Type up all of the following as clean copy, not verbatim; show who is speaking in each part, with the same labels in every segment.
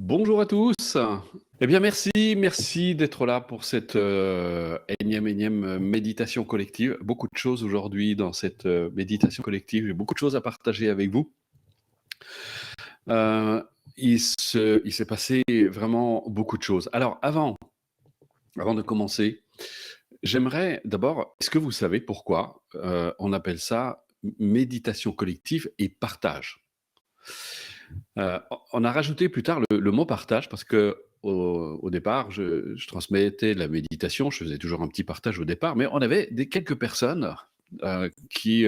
Speaker 1: Bonjour à tous. Eh bien, merci d'être là pour cette énième méditation collective. Beaucoup de choses aujourd'hui dans cette méditation collective. J'ai beaucoup de choses à partager avec vous. Euh, il s'est passé vraiment beaucoup de choses. Alors, avant de commencer, j'aimerais d'abord, est-ce que vous savez pourquoi on appelle ça méditation collective et partage? On a rajouté plus tard le mot partage parce que au départ, je transmettais la méditation, je faisais toujours un petit partage au départ, mais on avait quelques personnes qui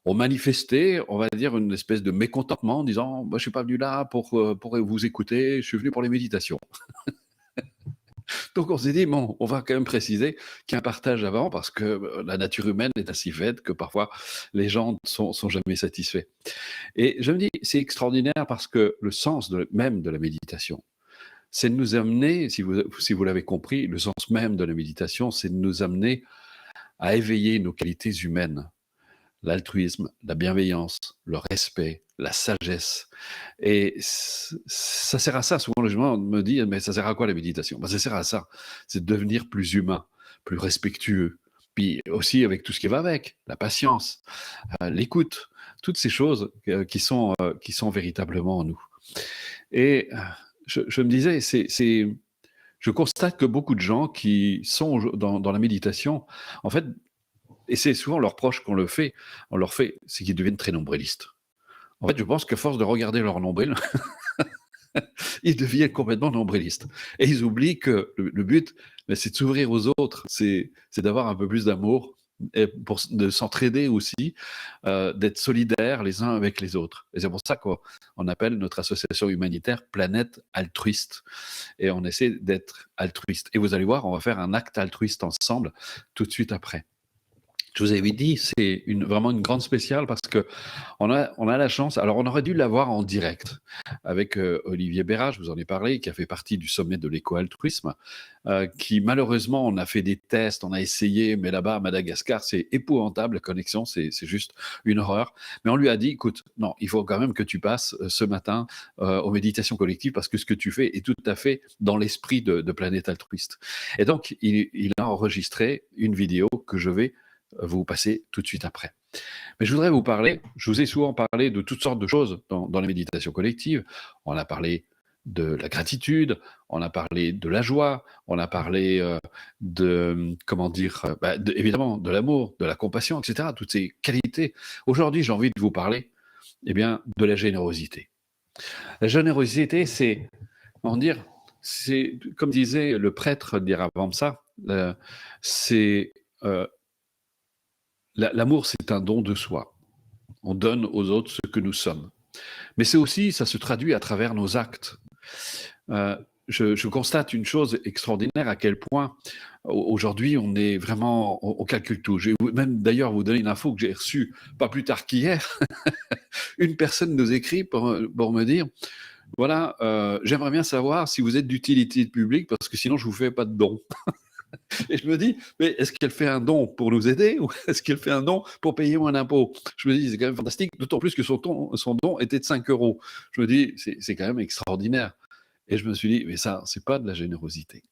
Speaker 1: ont manifesté, on va dire, une espèce de mécontentement en disant, moi, je suis pas venu là pour vous écouter, je suis venu pour les méditations. Donc on s'est dit, bon, on va quand même préciser qu'il y a un partage avant parce que la nature humaine est ainsi faite que parfois les gens sont jamais satisfaits. Et je me dis, c'est extraordinaire parce que le sens même de la méditation, c'est de nous amener, si vous l'avez compris, le sens même de la méditation, c'est de nous amener à éveiller nos qualités humaines, l'altruisme, la bienveillance, le respect, la sagesse. Et ça sert à ça. Souvent, les gens me disent, mais ça sert à quoi la méditation? Ça sert à ça. C'est de devenir plus humain, plus respectueux. Puis aussi avec tout ce qui va avec, la patience, l'écoute, toutes ces choses qui sont véritablement en nous. Et je me disais, je constate que beaucoup de gens qui sont dans la méditation, en fait, et c'est souvent leurs proches on leur fait, c'est qu'ils deviennent très nombrilistes. En fait, je pense qu'à force de regarder leur nombril, ils deviennent complètement nombrilistes. Et ils oublient que le but, c'est de s'ouvrir aux autres, c'est d'avoir un peu plus d'amour, et de s'entraider aussi, d'être solidaires les uns avec les autres. Et c'est pour ça qu'on appelle notre association humanitaire Planète Altruiste. Et on essaie d'être altruiste. Et vous allez voir, on va faire un acte altruiste ensemble tout de suite après. Je vous avais dit, c'est vraiment une grande spéciale parce que on a la chance. Alors, on aurait dû l'avoir en direct avec Olivier Béra, je vous en ai parlé, qui a fait partie du sommet de l'éco-altruisme, qui malheureusement, on a fait des tests, on a essayé, mais là-bas à Madagascar, c'est épouvantable la connexion, c'est juste une horreur. Mais on lui a dit, écoute, non, il faut quand même que tu passes ce matin aux méditations collectives parce que ce que tu fais est tout à fait dans l'esprit de Planète Altruiste. Et donc, il a enregistré une vidéo que je vais vous passer tout de suite après. Mais je voudrais vous parler, je vous ai souvent parlé de toutes sortes de choses dans les méditations collectives. On a parlé de la gratitude, on a parlé de la joie, on a parlé de, comment dire, évidemment de l'amour, de la compassion, etc. Toutes ces qualités. Aujourd'hui, j'ai envie de vous parler eh bien, de la générosité. La générosité, c'est, comment dire, c'est, comme disait le prêtre d'Iravamsa, c'est l'amour, c'est un don de soi. On donne aux autres ce que nous sommes. Mais c'est aussi, ça se traduit à travers nos actes. Euh, je constate une chose extraordinaire, à quel point aujourd'hui on est vraiment, on calcule tout. Je vais même d'ailleurs vous donner une info que j'ai reçue pas plus tard qu'hier. Une personne nous écrit pour me dire, voilà, j'aimerais bien savoir si vous êtes d'utilité publique parce que sinon je vous fais pas de don. Et je me dis, mais est-ce qu'elle fait un don pour nous aider ou est-ce qu'elle fait un don pour payer moins d'impôts? Je me dis, c'est quand même fantastique, d'autant plus que son don était de 5 euros. Je me dis, c'est quand même extraordinaire. Et je me suis dit, mais ça, c'est pas de la générosité.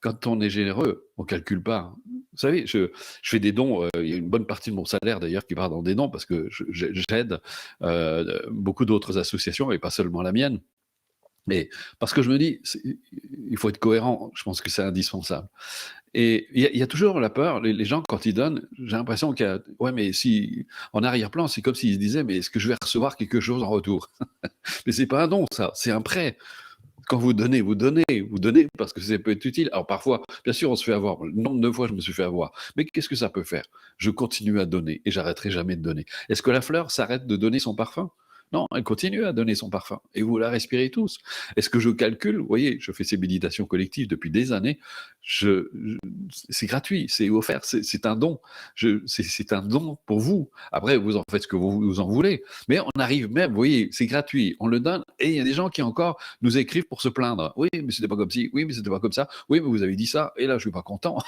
Speaker 1: Quand on est généreux, on calcule pas. Vous savez, je fais des dons, il y a une bonne partie de mon salaire d'ailleurs qui part dans des dons parce que j'aide beaucoup d'autres associations et pas seulement la mienne. Mais parce que je me dis, il faut être cohérent, je pense que c'est indispensable. Et il y a toujours la peur, les gens quand ils donnent, j'ai l'impression qu'il y a, ouais mais si, en arrière-plan, c'est comme s'ils se disaient, mais est-ce que je vais recevoir quelque chose en retour? Mais c'est pas un don, ça, c'est un prêt. Quand vous donnez parce que ça peut être utile. Alors parfois, bien sûr, on se fait avoir. Le nombre de fois, je me suis fait avoir. Mais qu'est-ce que ça peut faire? Je continue à donner et j'arrêterai jamais de donner. Est-ce que la fleur s'arrête de donner son parfum? Non, elle continue à donner son parfum. Et vous la respirez tous. Est-ce que je calcule? Vous voyez, je fais ces méditations collectives depuis des années. C'est gratuit, c'est offert, c'est un don. C'est un don pour vous. Après, vous en faites ce que vous en voulez. Mais on arrive même, vous voyez, c'est gratuit. On le donne et il y a des gens qui encore nous écrivent pour se plaindre. Oui, mais c'était pas comme ci. Oui, mais c'était pas comme ça. Oui, mais vous avez dit ça. Et là, je suis pas content.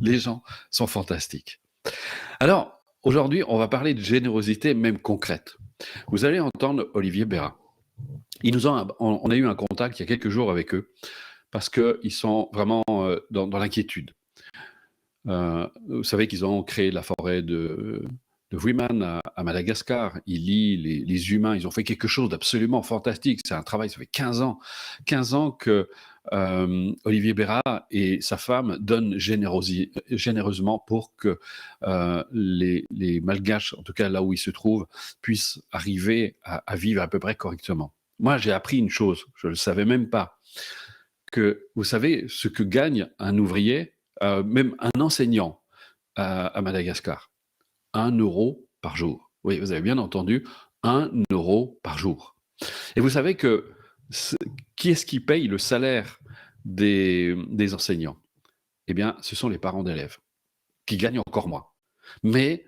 Speaker 1: Les gens sont fantastiques. Alors, aujourd'hui, on va parler de générosité même concrète. Vous allez entendre Olivier Béra. On a eu un contact il y a quelques jours avec eux parce qu'ils sont vraiment dans l'inquiétude. Vous savez qu'ils ont créé la forêt de Wiman à Madagascar. Ils lient les humains. Ils ont fait quelque chose d'absolument fantastique. C'est un travail, ça fait 15 ans que Olivier Bérat et sa femme donnent généreusement pour que les Malgaches, en tout cas là où ils se trouvent, puissent arriver à vivre à peu près correctement. Moi, j'ai appris une chose, je ne le savais même pas, que vous savez ce que gagne un ouvrier, même un enseignant à Madagascar, 1 € par jour. Oui, vous avez bien entendu, 1 € par jour. Et vous savez que qui est-ce qui paye le salaire des enseignants? Eh bien, ce sont les parents d'élèves, qui gagnent encore moins. Mais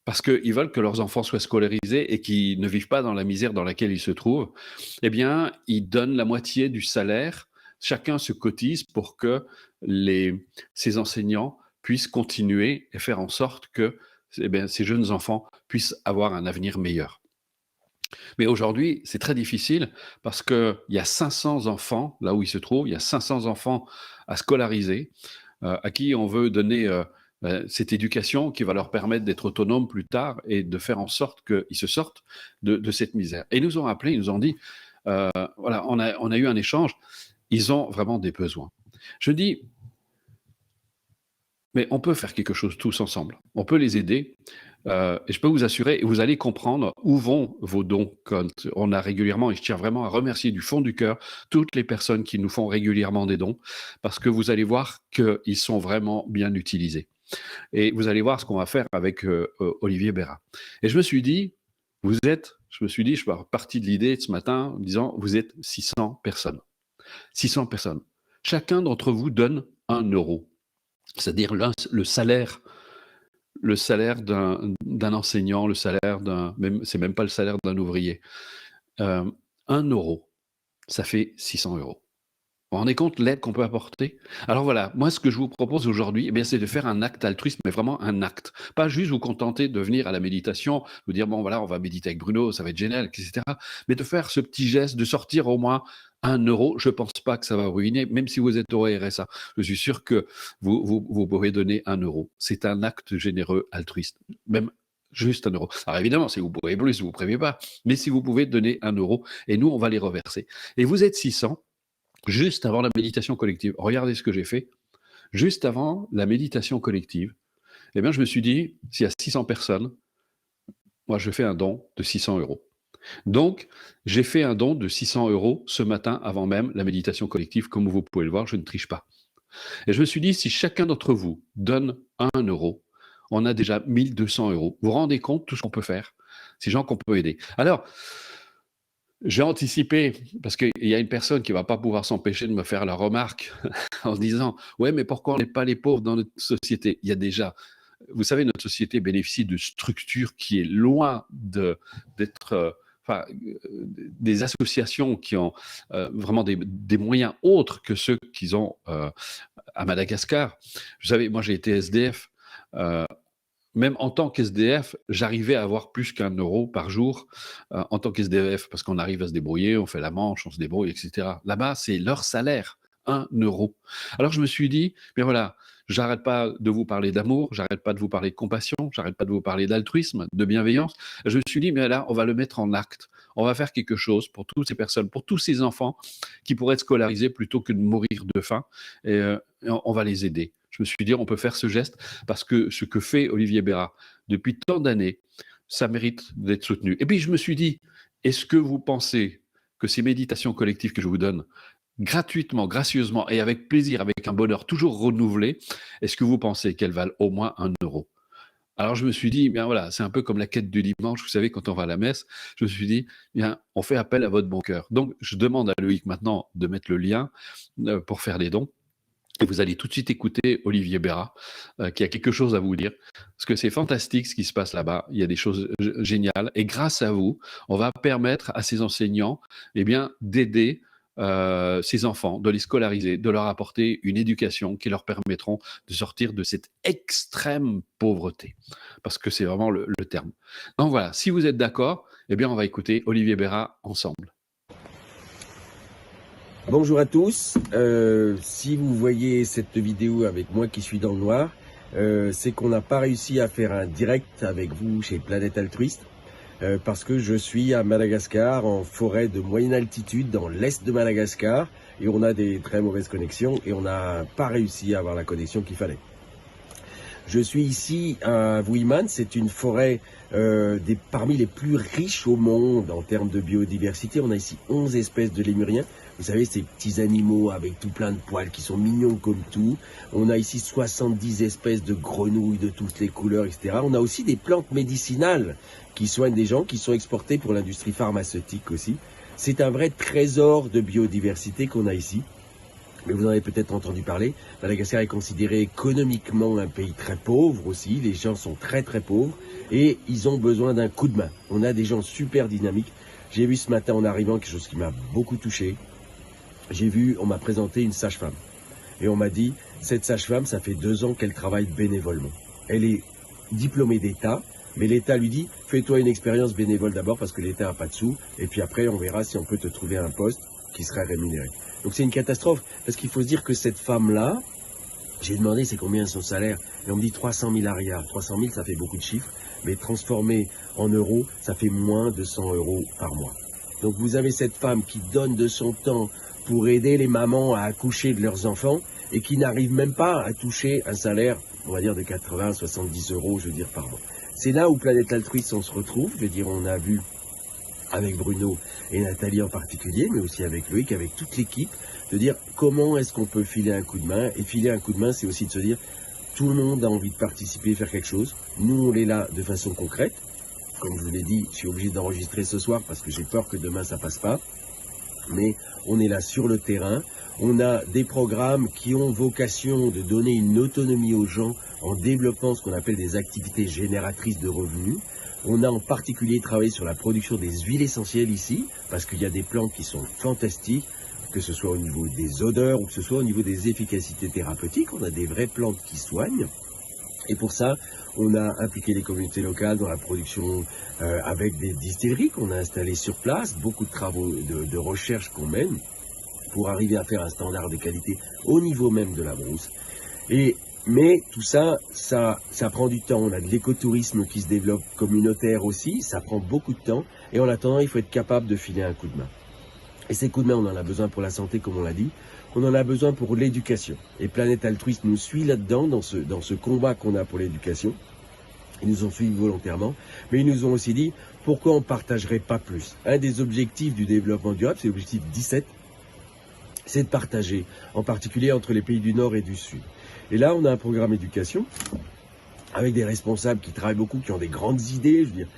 Speaker 1: parce qu'ils veulent que leurs enfants soient scolarisés et qu'ils ne vivent pas dans la misère dans laquelle ils se trouvent, eh bien, ils donnent la moitié du salaire. Chacun se cotise pour que ces enseignants puissent continuer et faire en sorte que ces jeunes enfants puissent avoir un avenir meilleur. Mais aujourd'hui, c'est très difficile parce qu'il y a 500 enfants, là où ils se trouvent, il y a 500 enfants à scolariser, à qui on veut donner cette éducation qui va leur permettre d'être autonomes plus tard et de faire en sorte qu'ils se sortent de cette misère. Et ils nous ont appelés, ils nous ont dit, voilà, on a eu un échange, ils ont vraiment des besoins. Je dis, mais on peut faire quelque chose tous ensemble. On peut les aider. Et je peux vous assurer, et vous allez comprendre où vont vos dons. Quand on a régulièrement, et je tiens vraiment à remercier du fond du cœur toutes les personnes qui nous font régulièrement des dons, parce que vous allez voir qu'ils sont vraiment bien utilisés. Et vous allez voir ce qu'on va faire avec Olivier Bérat. Et je me suis dit, je suis parti de l'idée ce matin en disant, vous êtes 600 personnes. 600 personnes. Chacun d'entre vous donne 1 €. C'est-à-dire le salaire d'un enseignant, le salaire c'est même pas le salaire d'un ouvrier. 1 €, ça fait 600 €. Vous vous rendez compte l'aide qu'on peut apporter? Alors voilà, moi ce que je vous propose aujourd'hui, eh bien, c'est de faire un acte altruiste, mais vraiment un acte. Pas juste vous contenter de venir à la méditation, vous dire bon voilà, on va méditer avec Bruno, ça va être génial, etc. Mais de faire ce petit geste, de sortir au moins 1 €. Je pense pas que ça va ruiner, même si vous êtes au RSA. Je suis sûr que vous pourrez donner 1 €. C'est un acte généreux, altruiste. Même juste 1 €. Alors évidemment, si vous pouvez plus, vous ne prévenez pas. Mais si vous pouvez donner 1 € et nous, on va les reverser. Et vous êtes 600. Juste avant la méditation collective, regardez ce que j'ai fait. Juste avant la méditation collective, eh bien, je me suis dit, s'il y a 600 personnes, moi, je fais un don de 600 €. Donc, j'ai fait un don de 600 € ce matin avant même la méditation collective. Comme vous pouvez le voir, je ne triche pas. Et je me suis dit, si chacun d'entre vous donne 1 €, on a déjà 1200 €. Vous vous rendez compte tout ce qu'on peut faire? Ces gens qu'on peut aider. Alors, j'ai anticipé, parce qu'il y a une personne qui ne va pas pouvoir s'empêcher de me faire la remarque en se disant, ouais, mais pourquoi on n'est pas les pauvres dans notre société? Il y a déjà, vous savez, notre société bénéficie de structures qui est loin d'être, enfin, des associations qui ont vraiment des moyens autres que ceux qu'ils ont à Madagascar. Vous savez, moi j'ai été SDF. Même en tant qu'SDF, j'arrivais à avoir plus qu'1 € par jour en tant qu'SDF, parce qu'on arrive à se débrouiller, on fait la manche, on se débrouille, etc. Là-bas, c'est leur salaire, 1 €. Alors je me suis dit, mais voilà, j'arrête pas de vous parler d'amour, j'arrête pas de vous parler de compassion, j'arrête pas de vous parler d'altruisme, de bienveillance. Je me suis dit, mais là, on va le mettre en acte. On va faire quelque chose pour toutes ces personnes, pour tous ces enfants qui pourraient être scolarisés plutôt que de mourir de faim. Et on va les aider. Je me suis dit, on peut faire ce geste parce que ce que fait Olivier Bérat depuis tant d'années, ça mérite d'être soutenu. Et puis je me suis dit, est-ce que vous pensez que ces méditations collectives que je vous donne, gratuitement, gracieusement et avec plaisir, avec un bonheur toujours renouvelé, est-ce que vous pensez qu'elles valent au moins 1 €? Alors je me suis dit, bien voilà, c'est un peu comme la quête du dimanche, vous savez, quand on va à la messe, je me suis dit, bien, on fait appel à votre bon cœur. Donc je demande à Loïc maintenant de mettre le lien pour faire les dons. Et vous allez tout de suite écouter Olivier Bérat, qui a quelque chose à vous dire. Parce que c'est fantastique ce qui se passe là-bas. Il y a des choses géniales. Et grâce à vous, on va permettre à ces enseignants eh bien, d'aider ces enfants, de les scolariser, de leur apporter une éducation qui leur permettront de sortir de cette extrême pauvreté. Parce que c'est vraiment le terme. Donc voilà, si vous êtes d'accord, eh bien, on va écouter Olivier Bérat ensemble.
Speaker 2: Bonjour à tous, si vous voyez cette vidéo avec moi qui suis dans le noir, c'est qu'on n'a pas réussi à faire un direct avec vous chez Planète Altruiste, parce que je suis à Madagascar, en forêt de moyenne altitude, dans l'est de Madagascar, et on a des très mauvaises connexions, et on n'a pas réussi à avoir la connexion qu'il fallait. Je suis ici à Wuiman, c'est une forêt parmi les plus riches au monde en termes de biodiversité. On a ici 11 espèces de lémuriens. Vous savez, ces petits animaux avec tout plein de poils qui sont mignons comme tout. On a ici 70 espèces de grenouilles de toutes les couleurs, etc. On a aussi des plantes médicinales qui soignent des gens, qui sont exportées pour l'industrie pharmaceutique aussi. C'est un vrai trésor de biodiversité qu'on a ici. Mais vous en avez peut-être entendu parler, Madagascar est considéré économiquement un pays très pauvre aussi, les gens sont très très pauvres et ils ont besoin d'un coup de main. On a des gens super dynamiques. J'ai vu ce matin en arrivant quelque chose qui m'a beaucoup touché. On m'a présenté une sage-femme et on m'a dit, cette sage-femme, ça fait 2 ans qu'elle travaille bénévolement. Elle est diplômée d'État, mais l'État lui dit, fais-toi une expérience bénévole d'abord parce que l'État n'a pas de sous et puis après on verra si on peut te trouver un poste qui serait rémunéré. Donc c'est une catastrophe, parce qu'il faut se dire que cette femme-là, j'ai demandé c'est combien son salaire, et on me dit 300 000 arrières. 300 000, ça fait beaucoup de chiffres, mais transformé en euros, ça fait moins de 100 € par mois. Donc vous avez cette femme qui donne de son temps pour aider les mamans à accoucher de leurs enfants, et qui n'arrive même pas à toucher un salaire, on va dire de 80, 70 €, je veux dire, par mois. C'est là où Planète Altruiste, on se retrouve, je veux dire, on a vu avec Bruno et Nathalie en particulier, mais aussi avec Loïc, avec toute l'équipe, de dire comment est-ce qu'on peut filer un coup de main. Et filer un coup de main, c'est aussi de se dire, tout le monde a envie de participer, faire quelque chose. Nous, on est là de façon concrète. Comme je vous l'ai dit, je suis obligé d'enregistrer ce soir parce que j'ai peur que demain ça passe pas. Mais on est là sur le terrain. On a des programmes qui ont vocation de donner une autonomie aux gens en développant ce qu'on appelle des activités génératrices de revenus. On a en particulier travaillé sur la production des huiles essentielles ici, parce qu'il y a des plantes qui sont fantastiques, que ce soit au niveau des odeurs ou que ce soit au niveau des efficacités thérapeutiques. On a des vraies plantes qui soignent. Et pour ça, on a impliqué les communautés locales dans la production avec des distilleries qu'on a installées sur place, beaucoup de travaux de recherche qu'on mène pour arriver à faire un standard de qualité au niveau même de la brousse. Mais tout ça, ça prend du temps. On a de l'écotourisme qui se développe communautaire aussi, ça prend beaucoup de temps. Et en attendant, il faut être capable de filer un coup de main. Et ces coups de main, on en a besoin pour la santé, comme on l'a dit. On en a besoin pour l'éducation. Et Planète Altruiste nous suit là-dedans, dans ce combat qu'on a pour l'éducation. Ils nous ont suivis volontairement, mais ils nous ont aussi dit, pourquoi on ne partagerait pas plus? Un des objectifs du développement durable, c'est l'objectif 17, c'est de partager, en particulier entre les pays du Nord et du Sud. Et là, on a un programme éducation, avec des responsables qui travaillent beaucoup, qui ont des grandes idées. Je veux dire,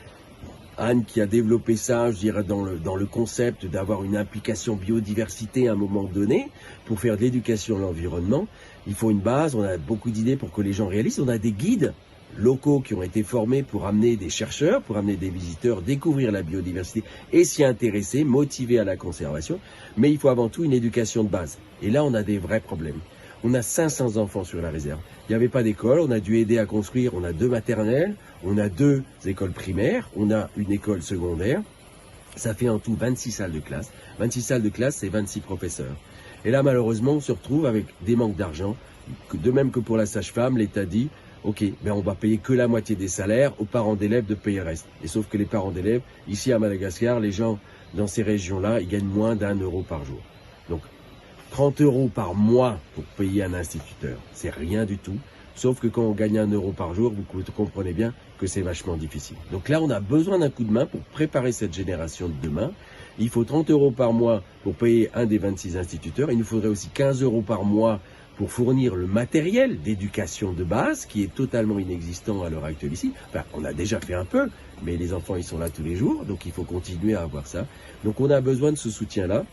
Speaker 2: Anne qui a développé ça, je dirais, dans le concept d'avoir une implication biodiversité à un moment donné, pour faire de l'éducation à l'environnement. Il faut une base, on a beaucoup d'idées pour que les gens réalisent. On a des guides locaux qui ont été formés pour amener des chercheurs, pour amener des visiteurs, découvrir la biodiversité et s'y intéresser, motiver à la conservation. Mais il faut avant tout une éducation de base. Et là, on a des vrais problèmes. On a 500 enfants sur la réserve. Il n'y avait pas d'école, on a dû aider à construire, on a 2 maternelles, on a 2 écoles primaires, on a une école secondaire. Ça fait en tout 26 salles de classe. 26 salles de classe, c'est 26 professeurs. Et là, malheureusement, on se retrouve avec des manques d'argent. De même que pour la sage-femme, l'État dit, ok, ben on va payer que la moitié des salaires aux parents d'élèves de payer le reste. Et sauf que les parents d'élèves, ici à Madagascar, les gens dans ces régions-là, ils gagnent moins d'1 € par jour. Donc, 30 € par mois pour payer un instituteur, c'est rien du tout. Sauf que quand on gagne 1 € par jour, vous comprenez bien que c'est vachement difficile. Donc là, on a besoin d'un coup de main pour préparer cette génération de demain. Il faut 30 € par mois pour payer un des 26 instituteurs. Il nous faudrait aussi 15 € par mois pour fournir le matériel d'éducation de base, qui est totalement inexistant à l'heure actuelle ici. Enfin, on a déjà fait un peu, mais les enfants, ils sont là tous les jours, donc il faut continuer à avoir ça. Donc on a besoin de ce soutien-là.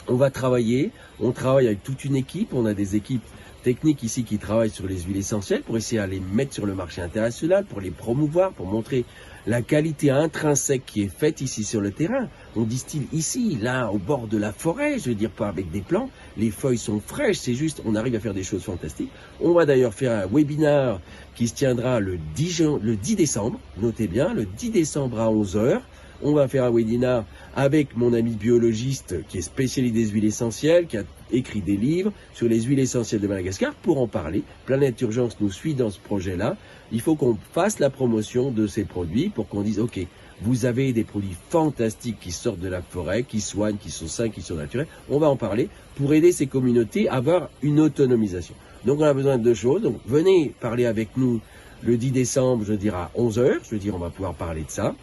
Speaker 2: On va travailler, on travaille avec toute une équipe, on a des équipes techniques ici qui travaillent sur les huiles essentielles pour essayer à les mettre sur le marché international, pour les promouvoir, pour montrer la qualité intrinsèque qui est faite ici sur le terrain. On distille ici, là, au bord de la forêt, je veux dire pas avec des plants, les feuilles sont fraîches, c'est juste, on arrive à faire des choses fantastiques. On va d'ailleurs faire un webinaire qui se tiendra le 10 décembre, notez bien, le 10 décembre à 11 h. On va faire un webinaire avec mon ami biologiste qui est spécialiste des huiles essentielles, qui a écrit des livres sur les huiles essentielles de Madagascar pour en parler. Planète Urgence nous suit dans ce projet-là. Il faut qu'on fasse la promotion de ces produits pour qu'on dise, OK, vous avez des produits fantastiques qui sortent de la forêt, qui soignent, qui sont sains, qui sont naturels. On va en parler pour aider ces communautés à avoir une autonomisation. Donc on a besoin de deux choses. Donc venez parler avec nous le 10 décembre, je veux dire à 11h. Je veux dire, on va pouvoir parler de ça.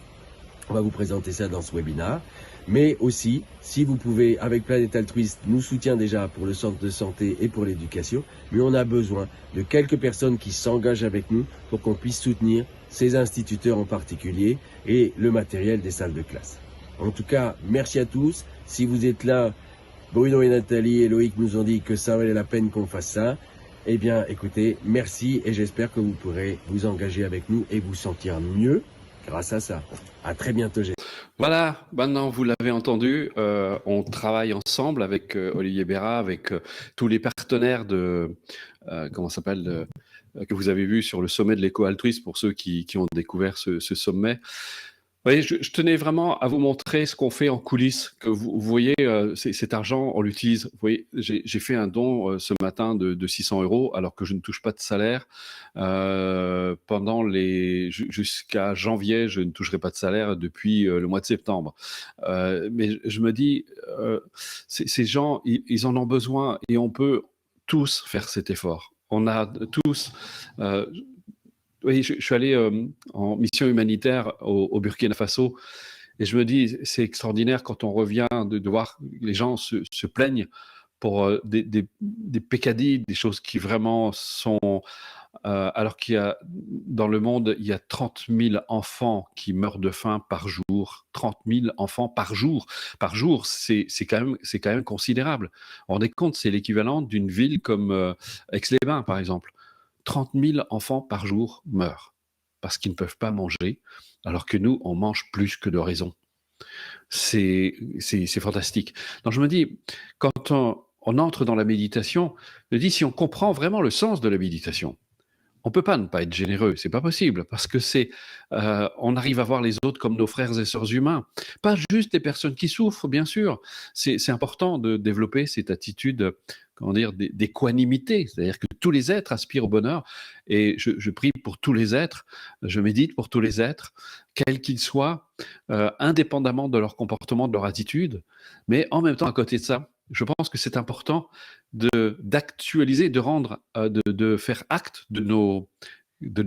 Speaker 2: On va vous présenter ça dans ce webinaire. Mais aussi, si vous pouvez, avec Planète Altruiste, nous soutient déjà pour le centre de santé et pour l'éducation, mais on a besoin de quelques personnes qui s'engagent avec nous pour qu'on puisse soutenir ces instituteurs en particulier et le matériel des salles de classe. En tout cas, merci à tous. Si vous êtes là, Bruno et Nathalie et Loïc nous ont dit que ça valait la peine qu'on fasse ça. Eh bien, écoutez, merci et j'espère que vous pourrez vous engager avec nous et vous sentir mieux grâce à ça. À très bientôt.
Speaker 1: Voilà, maintenant vous l'avez entendu, on travaille ensemble avec Olivier Béra, avec tous les partenaires de, comment ça s'appelle, que vous avez vu sur le sommet de l'éco-altruisme pour ceux qui ont découvert ce sommet. Vous voyez, je tenais vraiment à vous montrer ce qu'on fait en coulisses, que vous voyez, cet argent, on l'utilise. Vous voyez, j'ai fait un don ce matin de 600 € alors que je ne touche pas de salaire. Jusqu'à janvier, je ne toucherai pas de salaire depuis le mois de septembre. Mais je me dis, ces gens, ils en ont besoin et on peut tous faire cet effort. On a tous... oui, je suis allé en mission humanitaire au Burkina Faso et je me dis, c'est extraordinaire quand on revient de voir les gens se plaignent pour des peccadilles, des choses qui vraiment sont... alors qu'il y a, dans le monde, il y a 30 000 enfants qui meurent de faim par jour. 30 000 enfants par jour. Par jour, c'est quand même considérable. On est compte, c'est l'équivalent d'une ville comme Aix-les-Bains, par exemple. 30 000 enfants par jour meurent parce qu'ils ne peuvent pas manger, alors que nous, on mange plus que de raison. C'est fantastique. Donc je me dis, quand on entre dans la méditation, je me dis, si on comprend vraiment le sens de la méditation, on ne peut pas ne pas être généreux, c'est pas possible, parce que on arrive à voir les autres comme nos frères et sœurs humains, pas juste des personnes qui souffrent, bien sûr. C'est important de développer cette attitude, comment dire, d'équanimité, c'est-à-dire que tous les êtres aspirent au bonheur, et je prie pour tous les êtres, je médite pour tous les êtres, quels qu'ils soient, indépendamment de leur comportement, de leur attitude, mais en même temps, à côté de ça, je pense que c'est important d'actualiser, de rendre, de faire acte de nos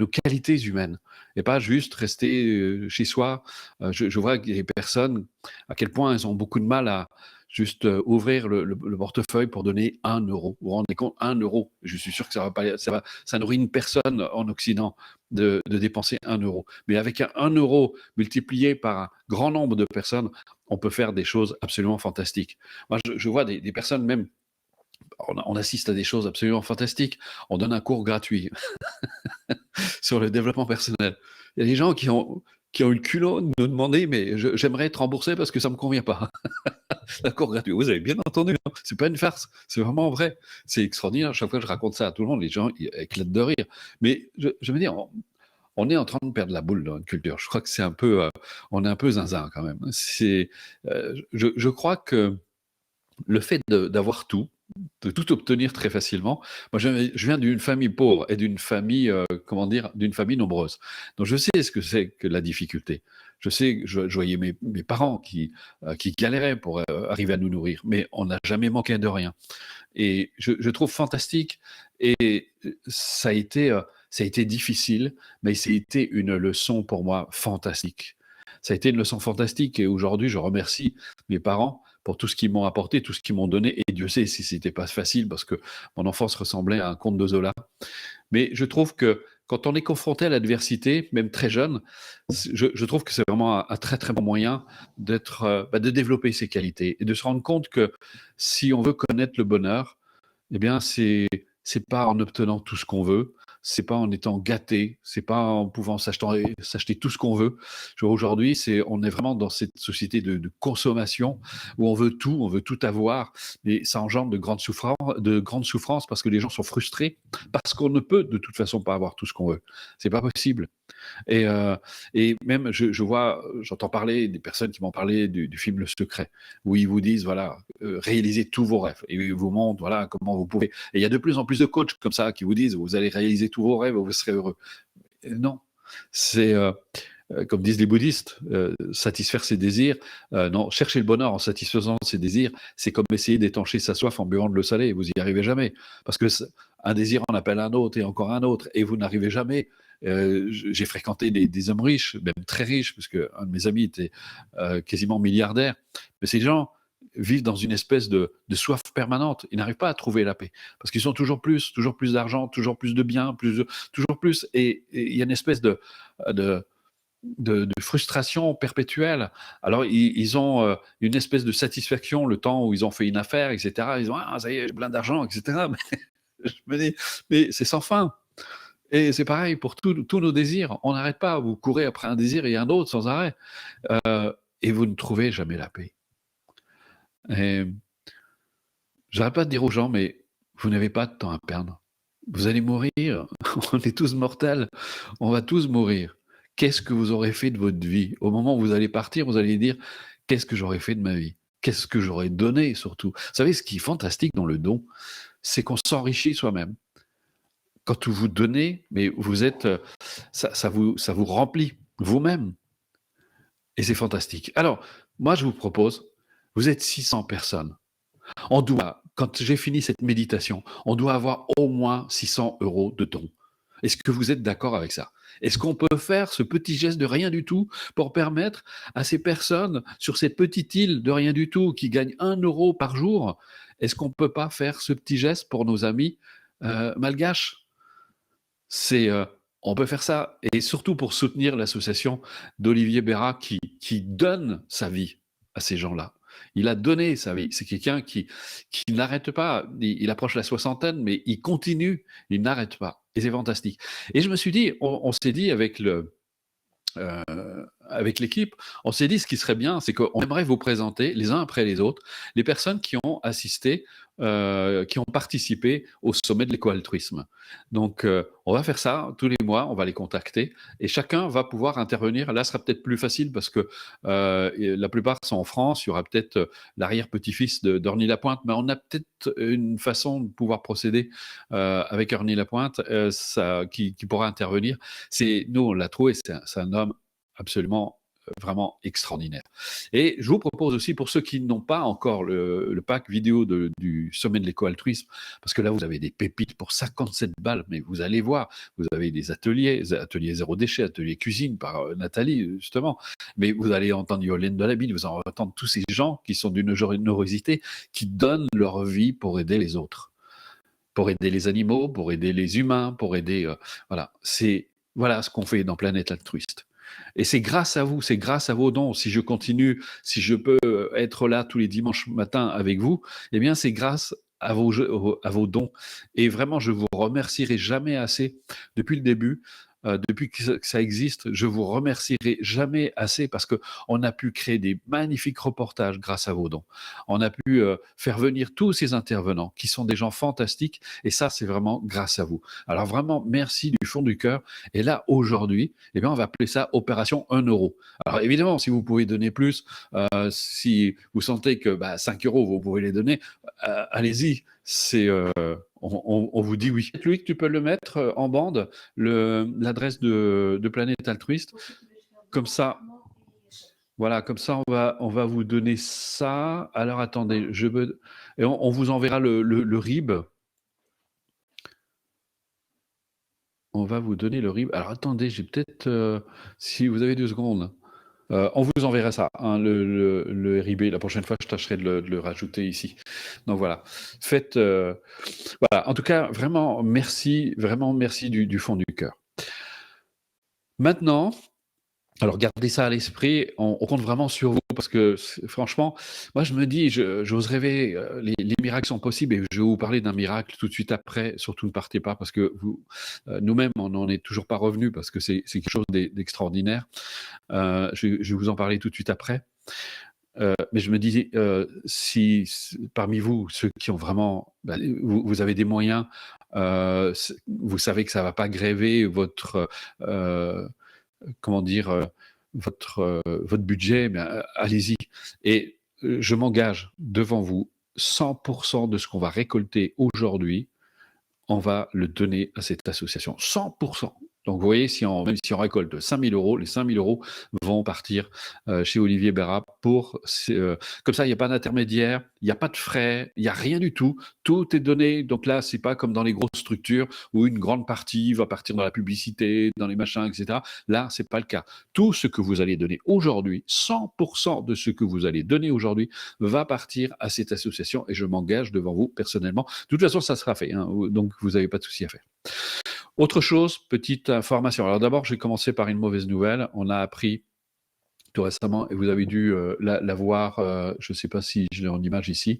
Speaker 1: qualités humaines et pas juste rester chez soi. Je vois que les personnes, à quel point elles ont beaucoup de mal à juste ouvrir le portefeuille pour donner 1 €. Vous vous rendez compte, 1 €. Je suis sûr que ça nourrit une personne en Occident de dépenser 1 €. Mais avec un 1 € multiplié par un grand nombre de personnes, on peut faire des choses absolument fantastiques. Moi, je vois des personnes même, on assiste à des choses absolument fantastiques. On donne un cours gratuit sur le développement personnel. Il y a des gens qui ont eu le culot de nous demander, mais j'aimerais être remboursé parce que ça ne me convient pas. Un cours gratuit. Vous avez bien entendu, hein, c'est pas une farce, c'est vraiment vrai. C'est extraordinaire. Chaque fois que je raconte ça à tout le monde, les gens éclatent de rire. Mais je veux dire, on est en train de perdre la boule dans notre culture. Je crois que c'est un peu, on est un peu zinzin quand même. Je crois que le fait d'avoir tout, de tout obtenir très facilement. Moi, je viens d'une famille pauvre et d'une famille, comment dire, d'une famille nombreuse. Donc, je sais ce que c'est que la difficulté. Je sais, je voyais mes parents qui galéraient pour arriver à nous nourrir, mais on n'a jamais manqué de rien. Et je trouve fantastique. Et ça a été difficile, mais ça a été une leçon pour moi fantastique. Ça a été une leçon fantastique et aujourd'hui, je remercie mes parents pour tout ce qu'ils m'ont apporté, tout ce qu'ils m'ont donné. Et Dieu sait si c'était pas facile parce que mon enfance ressemblait à un conte de Zola. Mais je trouve que quand on est confronté à l'adversité, même très jeune, je trouve que c'est vraiment un très très bon moyen de développer ses qualités et de se rendre compte que si on veut connaître le bonheur, eh bien c'est pas en obtenant tout ce qu'on veut, c'est pas en étant gâté, c'est pas en pouvant s'acheter tout ce qu'on veut. Aujourd'hui, on est vraiment dans cette société de consommation où on veut tout avoir, et ça engendre de grandes souffrances parce que les gens sont frustrés parce qu'on ne peut de toute façon pas avoir tout ce qu'on veut. C'est pas possible. Et, et même, j'entends parler des personnes qui m'ont parlé du film Le Secret, où ils vous disent, voilà, réalisez tous vos rêves. Et ils vous montrent, voilà, comment vous pouvez. Et il y a de plus en plus de coachs comme ça qui vous disent, vous allez réaliser tous vos rêves, vous serez heureux. Et non, c'est, comme disent les bouddhistes, satisfaire ses désirs. Non, chercher le bonheur en satisfaisant ses désirs, c'est comme essayer d'étancher sa soif en buvant de l'eau salée. Vous n'y arrivez jamais. Parce que un désir en appelle un autre et encore un autre, et vous n'arrivez jamais. J'ai fréquenté des hommes riches, même très riches, parce qu'un de mes amis était quasiment milliardaire. Mais ces gens vivent dans une espèce de soif permanente. Ils n'arrivent pas à trouver la paix. Parce qu'ils ont toujours plus d'argent, toujours plus de biens, toujours plus. Et il y a une espèce de frustration perpétuelle. Alors, ils ont une espèce de satisfaction le temps où ils ont fait une affaire, etc. Ils ont, ah, ça y est, j'ai plein d'argent, etc. Mais je me dis, mais c'est sans fin. Et c'est pareil pour tous nos désirs. On n'arrête pas. Vous courez après un désir et un autre sans arrêt. Et vous ne trouvez jamais la paix. Et j'arrête pas de dire aux gens, mais vous n'avez pas de temps à perdre. Vous allez mourir. On est tous mortels. On va tous mourir. Qu'est-ce que vous aurez fait de votre vie? Au moment où vous allez partir, vous allez dire, qu'est-ce que j'aurais fait de ma vie? Qu'est-ce que j'aurais donné surtout? Vous savez, ce qui est fantastique dans le don, c'est qu'on s'enrichit soi-même. Quand vous donnez, mais vous êtes, ça vous remplit vous-même. Et c'est fantastique. Alors, moi, je vous propose, vous êtes 600 personnes. On doit, quand j'ai fini cette méditation, on doit avoir au moins 600 € de dons. Est-ce que vous êtes d'accord avec ça? Est-ce qu'on peut faire ce petit geste de rien du tout pour permettre à ces personnes sur cette petite île de rien du tout qui gagnent 1 € par jour, est-ce qu'on ne peut pas faire ce petit geste pour nos amis malgaches? On peut faire ça, et surtout pour soutenir l'association d'Olivier Béra qui donne sa vie à ces gens-là. Il a donné sa vie. C'est quelqu'un qui n'arrête pas. Il approche la soixantaine, mais il continue, il n'arrête pas. Et c'est fantastique. Et je me suis dit, on s'est dit avec l'équipe, on s'est dit ce qui serait bien, c'est qu'on aimerait vous présenter les uns après les autres les personnes qui ont assisté, qui ont participé au sommet de l'éco-altruisme. Donc, on va faire ça tous les mois, on va les contacter et chacun va pouvoir intervenir. Là, ce sera peut-être plus facile parce que la plupart sont en France. Il y aura peut-être l'arrière-petit-fils d'Orny Lapointe, mais on a peut-être une façon de pouvoir procéder avec Orny Lapointe qui pourra intervenir. Nous, on l'a trouvé, c'est un homme absolument vraiment extraordinaire. Et je vous propose aussi, pour ceux qui n'ont pas encore le pack vidéo du sommet de l'éco-altruisme, parce que là, vous avez des pépites pour 57 balles, mais vous allez voir, vous avez des ateliers zéro déchet, ateliers cuisine par Nathalie, justement, mais vous allez entendre Yolène Delabine, vous allez entendre tous ces gens qui sont d'une générosité, qui donnent leur vie pour aider les autres, pour aider les animaux, pour aider les humains, pour aider... voilà ce qu'on fait dans Planète Altruiste. Et c'est grâce à vous, c'est grâce à vos dons. Si je continue, si je peux être là tous les dimanches matins avec vous, eh bien, c'est grâce à vos dons. Et vraiment, je vous remercierai jamais assez depuis le début. Depuis que ça existe, je vous remercierai jamais assez parce qu'on a pu créer des magnifiques reportages grâce à vos dons. On a pu faire venir tous ces intervenants qui sont des gens fantastiques et ça, c'est vraiment grâce à vous. Alors vraiment, merci du fond du cœur. Et là, aujourd'hui, eh bien, on va appeler ça Opération 1 €. Alors évidemment, si vous pouvez donner plus, si vous sentez que 5 €, vous pouvez les donner, allez-y. On vous dit oui. Loïc, tu peux le mettre en bande, l'adresse de Planète Altruiste. Comme ça, voilà, comme ça, on va vous donner ça. Alors attendez, et on vous enverra le RIB. On va vous donner le RIB. Alors attendez, j'ai peut-être, si vous avez 2 secondes. On vous enverra ça, hein, le RIB. La prochaine fois, je tâcherai de le rajouter ici. Donc voilà. Voilà. En tout cas, vraiment merci du fond du cœur. Maintenant, alors gardez ça à l'esprit, on compte vraiment sur vous parce que franchement, moi je me dis, j'ose rêver, les miracles sont possibles et je vais vous parler d'un miracle tout de suite après. Surtout ne partez pas parce que nous-mêmes, on n'en est toujours pas revenus parce que c'est quelque chose d'extraordinaire. Je vais vous en parler tout de suite après. Mais je me disais, si parmi vous, ceux qui ont vraiment, vous avez des moyens, vous savez que ça va pas gréver votre, comment dire, votre budget, allez-y. Et je m'engage devant vous, 100% de ce qu'on va récolter aujourd'hui, on va le donner à cette association. 100%. Donc vous voyez, même si on récolte 5 000 euros, les 5 000 euros vont partir chez Olivier Bérat comme ça, il n'y a pas d'intermédiaire, il n'y a pas de frais, il n'y a rien du tout. Tout est donné. Donc là, c'est pas comme dans les grosses structures où une grande partie va partir dans la publicité, dans les machins, etc. Là, c'est pas le cas. Tout ce que vous allez donner aujourd'hui, 100% de ce que vous allez donner aujourd'hui va partir à cette association et je m'engage devant vous personnellement. De toute façon, ça sera fait, hein, donc vous n'avez pas de souci à faire. Autre chose, petite information. Alors d'abord, j'ai commencé par une mauvaise nouvelle. On a appris tout récemment, et vous avez dû la voir, je ne sais pas si je l'ai en image ici,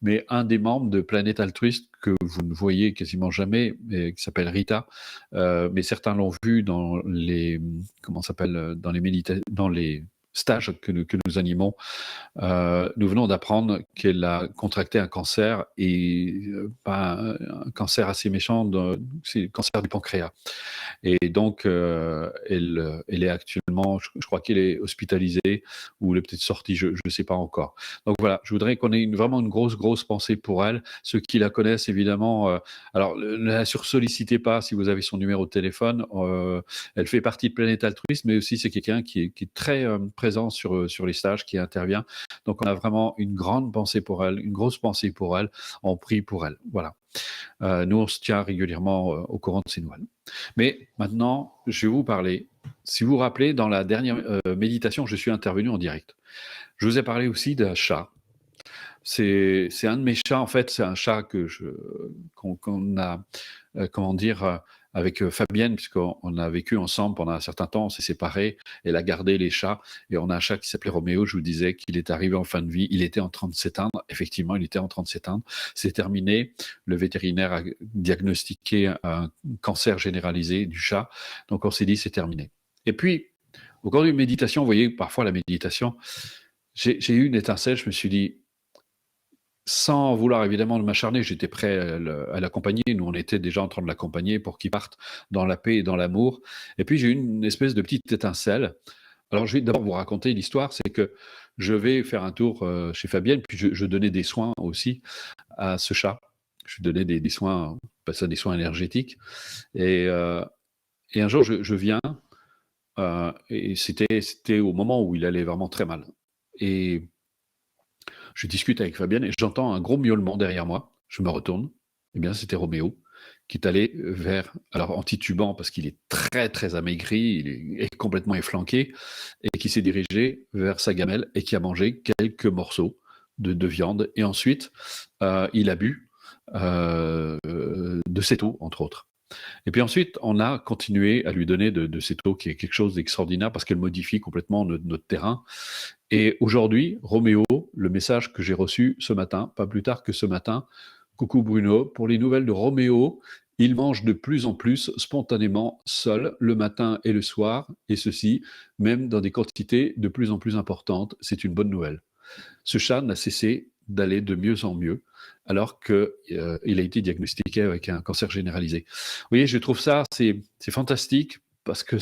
Speaker 1: mais un des membres de Planète Altruiste que vous ne voyez quasiment jamais, qui s'appelle Rita, mais certains l'ont vu dans les, dans les stages que nous animons. Nous venons d'apprendre qu'elle a contracté un cancer, et pas un cancer assez méchant, c'est le cancer du pancréas. Et donc, elle est actuellement, je crois qu'elle est hospitalisée, ou elle est peut-être sortie, je ne sais pas encore. Donc voilà, je voudrais qu'on ait vraiment une grosse pensée pour elle. Ceux qui la connaissent, évidemment, alors ne la sursollicitez pas si vous avez son numéro de téléphone. Elle fait partie de Planète Altruiste, mais aussi c'est quelqu'un qui est très présent sur les stages, qui intervient. Donc on a vraiment une grande pensée pour elle, une grosse pensée pour elle. On prie pour elle. Voilà. Nous, on se tient régulièrement au courant de ces nouvelles. Mais maintenant, je vais vous parler. Si vous vous rappelez, dans la dernière méditation, je suis intervenu en direct. Je vous ai parlé aussi d'un chat. C'est un de mes chats, en fait, c'est un chat qu'on a, comment dire, avec Fabienne, puisqu'on a vécu ensemble pendant un certain temps, on s'est séparés, elle a gardé les chats, et on a un chat qui s'appelait Roméo. Je vous disais qu'il est arrivé en fin de vie, il était en train de s'éteindre, effectivement, il était en train de s'éteindre, c'est terminé, le vétérinaire a diagnostiqué un cancer généralisé du chat, donc on s'est dit c'est terminé. Et puis, au cours d'une méditation, vous voyez, parfois la méditation, j'ai eu une étincelle, je me suis dit, sans vouloir évidemment m'acharner, j'étais prêt à l'accompagner. Nous, on était déjà en train de l'accompagner pour qu'il parte dans la paix et dans l'amour. Et puis, j'ai eu une espèce de petite étincelle. Alors, je vais d'abord vous raconter l'histoire. C'est que je vais faire un tour chez Fabienne, puis je donnais des soins aussi à ce chat. Je lui donnais des soins, on appelle ça des soins énergétiques. Et un jour, je viens, et c'était au moment où il allait vraiment très mal. Et je discute avec Fabienne et j'entends un gros miaulement derrière moi. Je me retourne. Eh bien, c'était Roméo qui est allé alors en titubant parce qu'il est très amaigri, il est complètement efflanqué, et qui s'est dirigé vers sa gamelle et qui a mangé quelques morceaux de viande. Et ensuite, il a bu de cette eau, entre autres. Et puis ensuite, on a continué à lui donner de cette eau qui est quelque chose d'extraordinaire parce qu'elle modifie complètement notre terrain. Et aujourd'hui, Roméo, le message que j'ai reçu ce matin, pas plus tard que ce matin, coucou Bruno, pour les nouvelles de Roméo, il mange de plus en plus spontanément, seul, le matin et le soir, et ceci, même dans des quantités de plus en plus importantes. C'est une bonne nouvelle. Ce chat n'a cessé d'aller de mieux en mieux, alors qu'il a été diagnostiqué avec un cancer généralisé. Vous voyez, je trouve ça, c'est fantastique, parce que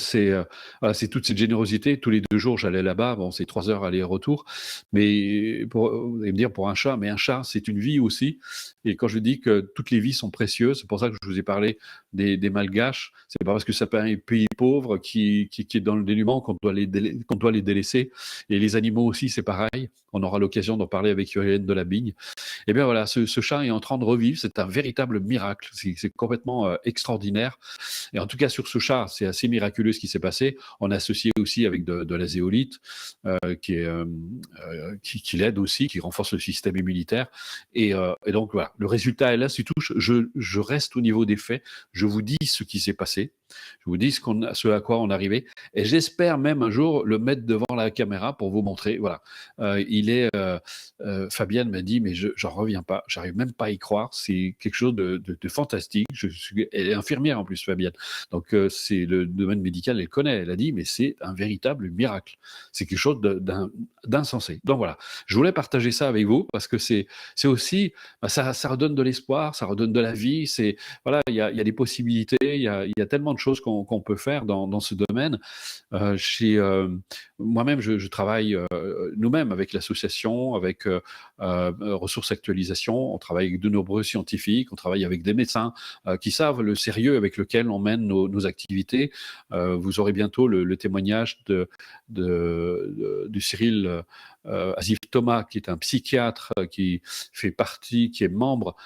Speaker 1: voilà, c'est toute cette générosité. Tous les 2 jours, j'allais là-bas. Bon, c'est 3 heures aller-retour. Mais vous allez me dire, pour un chat, mais un chat, c'est une vie aussi. Et quand je dis que toutes les vies sont précieuses, c'est pour ça que je vous ai parlé des Malgaches. C'est pas parce que c'est un pays pauvre qui est dans le dénuement qu'on doit les délaisser. Et les animaux aussi, c'est pareil. On aura l'occasion d'en parler avec Uriel de la Bigne. Et bien voilà, ce chat est en train de revivre. C'est un véritable miracle. C'est complètement extraordinaire. Et en tout cas, sur ce chat, c'est assez miraculeux ce qui s'est passé. On a associé aussi avec de la zéolite, qui l'aide aussi, qui renforce le système immunitaire. Et donc voilà, le résultat est là. Si touche, je reste au niveau des faits. Je vous dis ce qui s'est passé. Je vous dis ce à quoi on est arrivé. Et j'espère même un jour le mettre devant la caméra pour vous montrer. Voilà, il il est, Fabienne m'a dit, mais j'en reviens pas, j'arrive même pas à y croire, c'est quelque chose de fantastique. Elle est infirmière en plus, Fabienne. Donc c'est le domaine médical, elle connaît. Elle a dit, mais c'est un véritable miracle. C'est quelque chose d'insensé. Donc voilà, je voulais partager ça avec vous parce que c'est aussi, bah, ça redonne de l'espoir, ça redonne de la vie. C'est voilà, il y a des possibilités, il y a tellement de choses qu'on peut faire dans ce domaine. Moi-même, je travaille nous-mêmes avec l'association, avec Ressources Actualisation. On travaille avec de nombreux scientifiques, on travaille avec des médecins qui savent le sérieux avec lequel on mène nos activités. Vous aurez bientôt le témoignage de Cyril Asif Thomas, qui est un psychiatre qui fait partie, qui est membre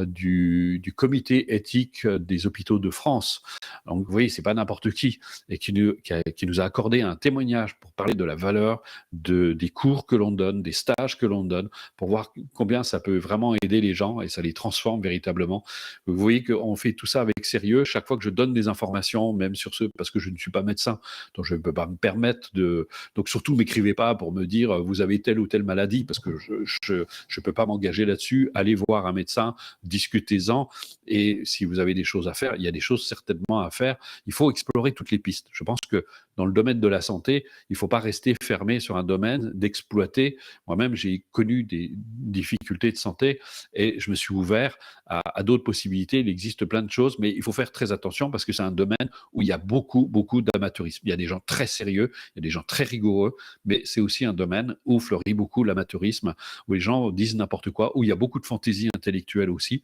Speaker 1: du comité éthique des hôpitaux de France. Donc vous voyez, c'est pas n'importe qui, et qui nous a accordé un témoignage pour parler de la valeur des cours que l'on donne, des stages que l'on donne, pour voir combien ça peut vraiment aider les gens et ça les transforme véritablement. Vous voyez qu'on fait tout ça avec sérieux. Chaque fois que je donne des informations, même sur ce, parce que je ne suis pas médecin, donc je ne peux pas me permettre de... Donc surtout, m'écrivez pas pour me dire vous avez telle ou telle maladie, parce que je peux pas m'engager là-dessus. Allez voir un médecin, discutez-en, et si vous avez des choses à faire, il y a des choses certainement à faire. Il faut explorer toutes les pistes. Je pense que dans le domaine de la santé, il ne faut pas rester fermé sur un domaine, d'exploiter. Moi-même, j'ai connu des difficultés de santé et je me suis ouvert à d'autres possibilités. Il existe plein de choses, mais il faut faire très attention parce que c'est un domaine où il y a beaucoup, beaucoup d'amateurisme. Il y a des gens très sérieux, il y a des gens très rigoureux, mais c'est aussi un domaine où fleurit beaucoup l'amateurisme, où les gens disent n'importe quoi, où il y a beaucoup de fantaisie intellectuelle aussi.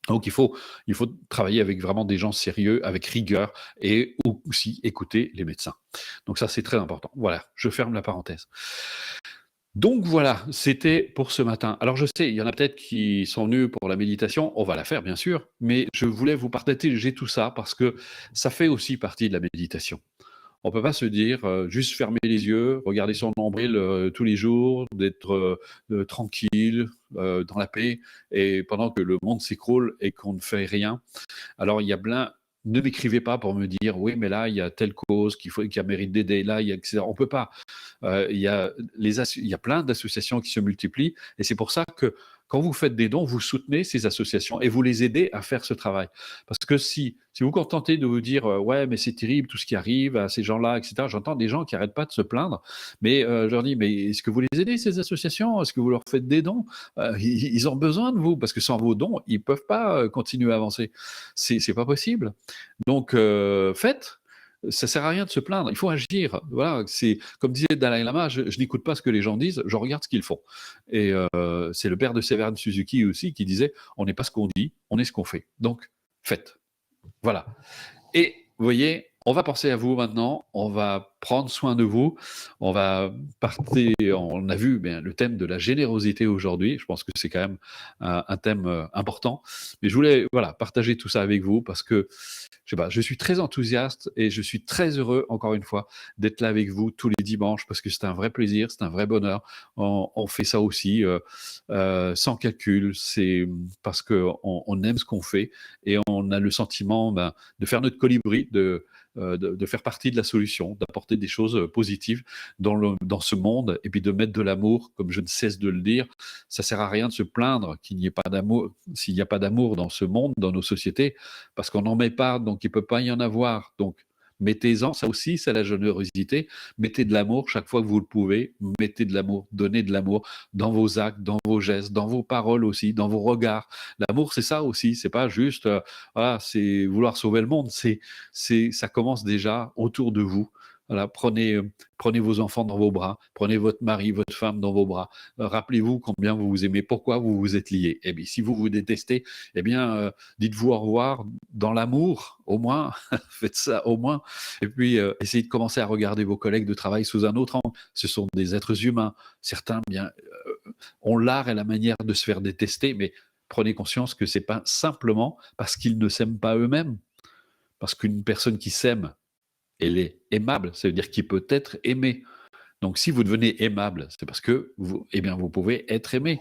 Speaker 1: Donc il faut travailler avec vraiment des gens sérieux, avec rigueur, et aussi écouter les médecins. Donc ça, c'est très important. Voilà, je ferme la parenthèse. Donc voilà, c'était pour ce matin. Alors je sais, il y en a peut-être qui sont venus pour la méditation, on va la faire bien sûr, mais je voulais vous partager tout ça parce que ça fait aussi partie de la méditation. On peut pas se dire juste fermer les yeux, regarder son nombril tous les jours, d'être tranquille, dans la paix, et pendant que le monde s'écroule et qu'on ne fait rien. Alors il y a plein. Ne m'écrivez pas pour me dire oui, mais là il y a telle cause qui a mérite d'aider. Là il y a etc. On peut pas. Il y a il y a plein d'associations qui se multiplient, et c'est pour ça que quand vous faites des dons, vous soutenez ces associations et vous les aidez à faire ce travail. Parce que si vous contentez de vous dire ouais, mais c'est terrible tout ce qui arrive à ces gens-là, etc. J'entends des gens qui n'arrêtent pas de se plaindre, mais je leur dis mais est-ce que vous les aidez ces associations? Est-ce que vous leur faites des dons? Ils ont besoin de vous parce que sans vos dons, ils peuvent pas continuer à avancer. C'est pas possible. Donc faites. Ça sert à rien de se plaindre, il faut agir. Voilà, c'est comme disait Dalai Lama, je n'écoute pas ce que les gens disent, je regarde ce qu'ils font. Et c'est le père de Severn Suzuki aussi qui disait, on n'est pas ce qu'on dit, on est ce qu'on fait. Donc, faites. Voilà. Et vous voyez, on va penser à vous maintenant, on va prendre soin de vous, on va partir, on a vu le thème de la générosité aujourd'hui, je pense que c'est quand même un thème important, mais je voulais partager tout ça avec vous parce que je sais pas, je suis très enthousiaste et je suis très heureux, encore une fois, d'être là avec vous tous les dimanches parce que c'est un vrai plaisir, c'est un vrai bonheur. On fait ça aussi sans calcul, c'est parce qu'on aime ce qu'on fait et on a le sentiment de faire notre colibri, de faire partie de la solution, d'apporter des choses positives dans ce monde et puis de mettre de l'amour, comme je ne cesse de le dire. Ça sert à rien de se plaindre qu'il n'y ait pas d'amour, s'il n'y a pas d'amour dans ce monde, dans nos sociétés, parce qu'on n'en met pas, donc il ne peut pas y en avoir. Donc mettez-en, ça aussi c'est la générosité, mettez de l'amour chaque fois que vous le pouvez, mettez de l'amour, donnez de l'amour dans vos actes, dans vos gestes, dans vos paroles aussi, dans vos regards. L'amour c'est ça aussi, c'est pas juste voilà, c'est vouloir sauver le monde, ça commence déjà autour de vous. Voilà, prenez vos enfants dans vos bras, prenez votre mari, votre femme dans vos bras. Rappelez-vous combien vous vous aimez, pourquoi vous vous êtes liés. Et bien, si vous vous détestez, eh bien, dites-vous au revoir dans l'amour, au moins. Faites ça au moins. Et puis, essayez de commencer à regarder vos collègues de travail sous un autre angle. Ce sont des êtres humains. Certains, ont l'art et la manière de se faire détester, mais prenez conscience que c'est pas simplement parce qu'ils ne s'aiment pas eux-mêmes. Parce qu'une personne qui s'aime, elle est aimable, ça veut dire qu'il peut être aimé. Donc si vous devenez aimable, c'est parce que vous pouvez être aimé.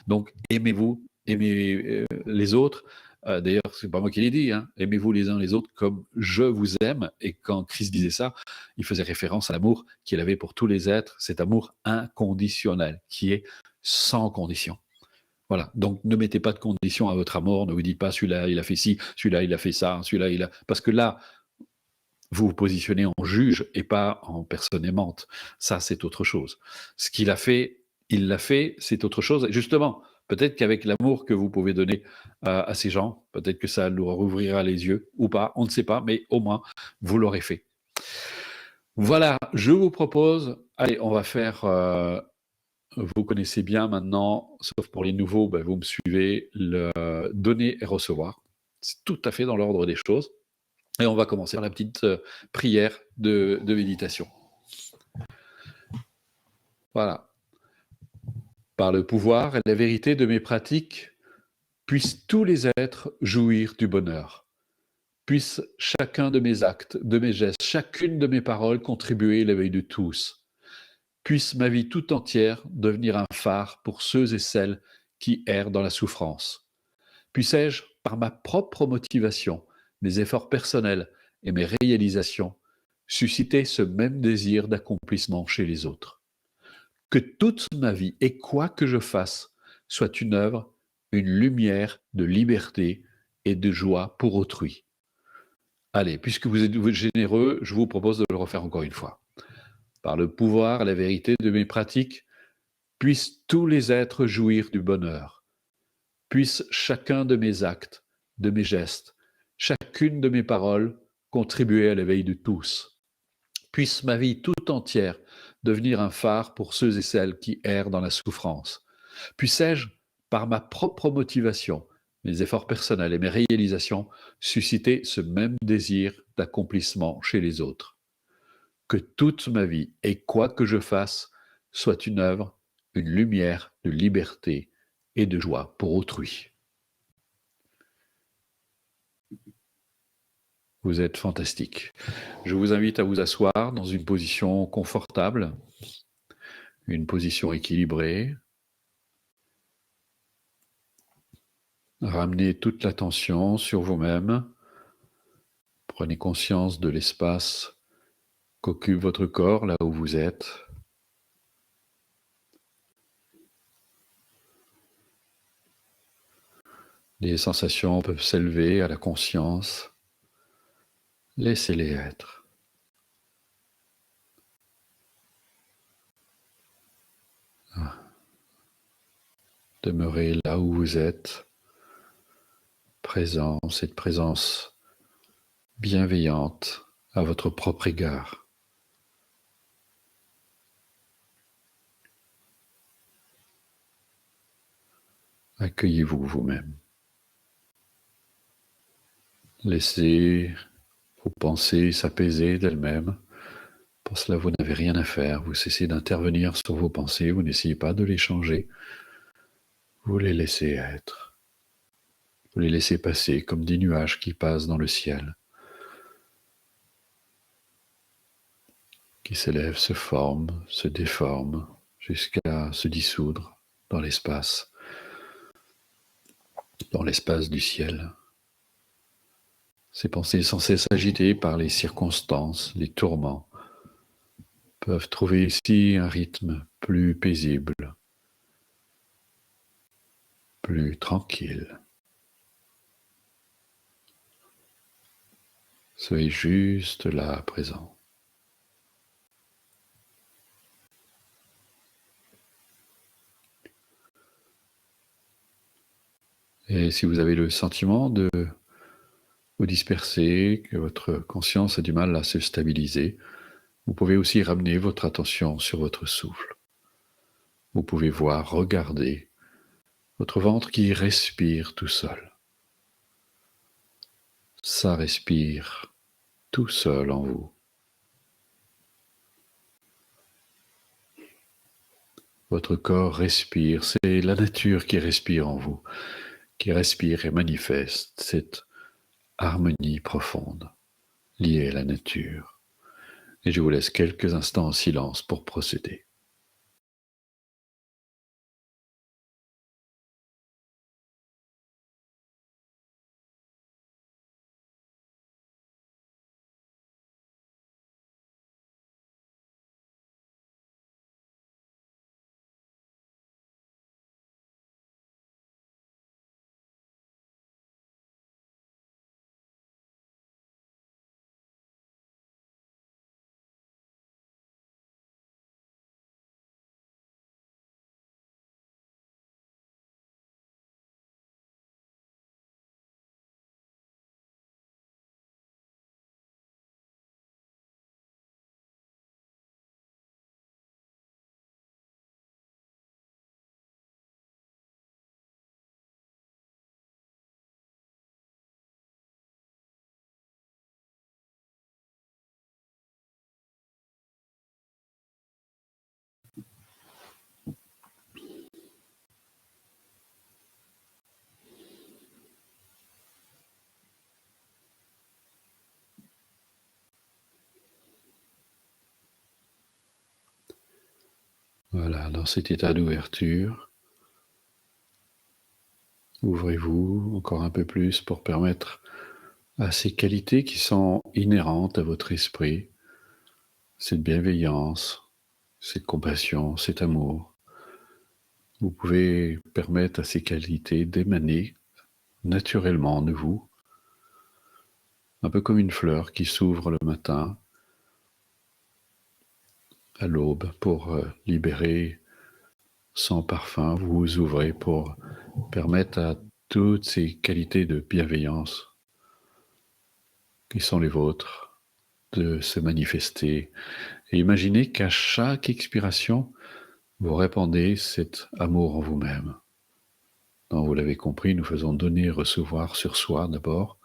Speaker 1: Donc aimez-vous, aimez les autres, D'ailleurs, c'est pas moi qui l'ai dit, hein, aimez-vous les uns les autres comme je vous aime. Et quand Christ disait ça, il faisait référence à l'amour qu'il avait pour tous les êtres, cet amour inconditionnel, qui est sans condition. Voilà. Donc, ne mettez pas de conditions à votre amour. Ne vous dites pas celui-là, il a fait ci, celui-là, il a fait ça, celui-là, il a. Parce que là, vous vous positionnez en juge et pas en personne aimante. Ça, c'est autre chose. Ce qu'il a fait, il l'a fait, c'est autre chose. Et justement, peut-être qu'avec l'amour que vous pouvez donner à ces gens, peut-être que ça leur ouvrira les yeux ou pas, on ne sait pas, mais au moins, vous l'aurez fait. Voilà, je vous propose, allez, on va faire, vous connaissez bien maintenant, sauf pour les nouveaux, ben, vous me suivez, le donner et recevoir. C'est tout à fait dans l'ordre des choses. Et on va commencer par la petite prière de méditation. Voilà. Par le pouvoir et la vérité de mes pratiques, puissent tous les êtres jouir du bonheur. Puisse chacun de mes actes, de mes gestes, chacune de mes paroles contribuer à l'éveil de tous. Puisse ma vie tout entière devenir un phare pour ceux et celles qui errent dans la souffrance. Puissé-je, par ma propre motivation, mes efforts personnels et mes réalisations, susciter ce même désir d'accomplissement chez les autres. Que toute ma vie et quoi que je fasse soit une œuvre, une lumière de liberté et de joie pour autrui. Allez, puisque vous êtes généreux, je vous propose de le refaire encore une fois. Par le pouvoir et la vérité de mes pratiques, puissent tous les êtres jouir du bonheur. Puisse chacun de mes actes, de mes gestes, chacune de mes paroles contribuer à l'éveil de tous. Puisse ma vie tout entière devenir un phare pour ceux et celles qui errent dans la souffrance. Puissé-je, par ma propre motivation, mes efforts personnels et mes réalisations, susciter ce même désir d'accomplissement chez les autres. Que toute ma vie et quoi que je fasse soit une œuvre, une lumière de liberté et de joie pour autrui. Vous êtes fantastique. Je vous invite à vous asseoir dans une position confortable, une position équilibrée. Ramenez toute l'attention sur vous-même. Prenez conscience de l'espace qu'occupe votre corps là où vous êtes. Les sensations peuvent s'élever à la conscience. Laissez-les être. Demeurez là où vous êtes, présent, cette présence bienveillante à votre propre égard. Accueillez-vous vous-même. Laissez vos pensées s'apaiser d'elles-mêmes. Pour cela, vous n'avez rien à faire. Vous cessez d'intervenir sur vos pensées. Vous n'essayez pas de les changer. Vous les laissez être. Vous les laissez passer comme des nuages qui passent dans le ciel, qui s'élèvent, se forment, se déforment, jusqu'à se dissoudre dans l'espace du ciel. Ces pensées sans cesse agitées par les circonstances, les tourments, peuvent trouver ici un rythme plus paisible, plus tranquille. Soyez juste là à présent. Et si vous avez le sentiment de vous disperser, que votre conscience a du mal à se stabiliser, vous pouvez aussi ramener votre attention sur votre souffle. Vous pouvez voir, regarder votre ventre qui respire tout seul. Ça respire tout seul en vous. Votre corps respire, c'est la nature qui respire en vous, qui respire et manifeste cette harmonie profonde liée à la nature. Et je vous laisse quelques instants en silence pour procéder. Voilà, dans cet état d'ouverture, ouvrez-vous encore un peu plus pour permettre à ces qualités qui sont inhérentes à votre esprit, cette bienveillance, cette compassion, cet amour. Vous pouvez permettre à ces qualités d'émaner naturellement de vous, un peu comme une fleur qui s'ouvre le matin à l'aube pour libérer son parfum. Vous vous ouvrez pour permettre à toutes ces qualités de bienveillance qui sont les vôtres de se manifester. Et imaginez qu'à chaque expiration, vous répandez cet amour en vous-même. Donc, vous l'avez compris, nous faisons donner et recevoir sur soi d'abord.